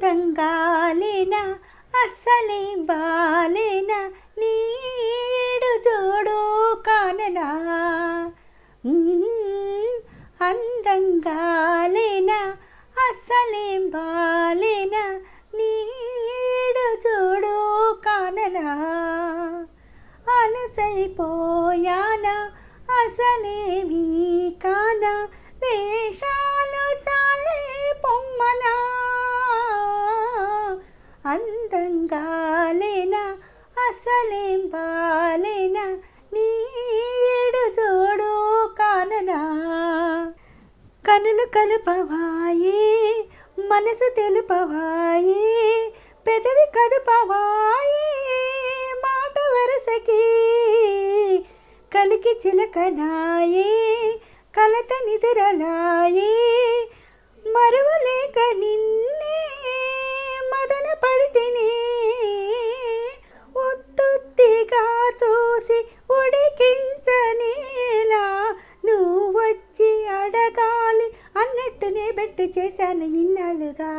అందంగాలేనా అస్సలే బాలేనా నీడు జోడు కాననా అందంగాలేనా అస్సలే బాలేనా నీడు జోడు కాననా అలసైపోయానా అసలేవి కానా వేషాలు చాలే పొమ్మనా అందంగాలేనా అసలేం బాలేనా నీడు జోడు కాననా కనులు కలుపవాయే మనసు తెలుపవాయే పెదవి కదుపవాయే మాట వరసకి కలికి చిలకనాయే కలత నిదురలాయే మరువలేక నిన్నే మదన పడితేనే ఒత్తుత్తిగా చూసి ఉడికించనేలా నువ్వు వచ్చి అడగాలి అన్నట్టునే బెట్టు చేశాను ఇన్నాళ్ళుగా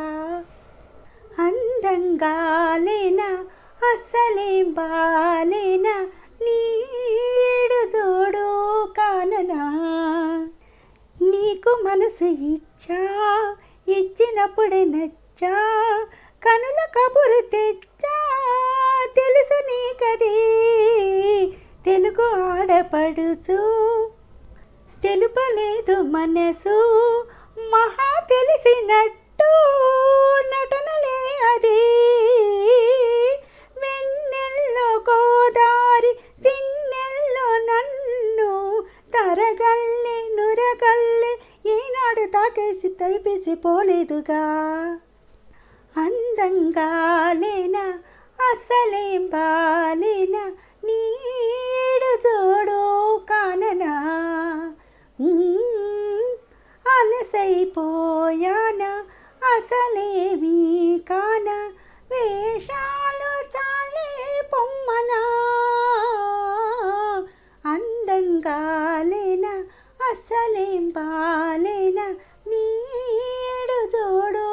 అందంగాలేనా అస్సలేం బాలేనా నీడు జోడు కాననా నీకు మనసు ఇచ్చా ఇచ్చినప్పుడే నచ్చా కనుల కబురు తెచ్చా తెలుసు నీకది తెలుగు ఆడపడుచు తెలుపలేదు మనసు మహా తెలిసినట్టు నటనలే అది వెన్నెల్లో గోదారి తిన్నెల్లో నన్ను తరగల్లే నురగల్లే ఈనాడు తాకేసి తడిపేసి పోలేదుగా అందంగాలేనా అసలేం బాలేనా నీడు జోడు కాననా అలసైపోయానా అసలేవి కానా వేషాలు చాలే పొమ్మనా అందంగాలేనా అసలేం బాలేనా నీడు జోడు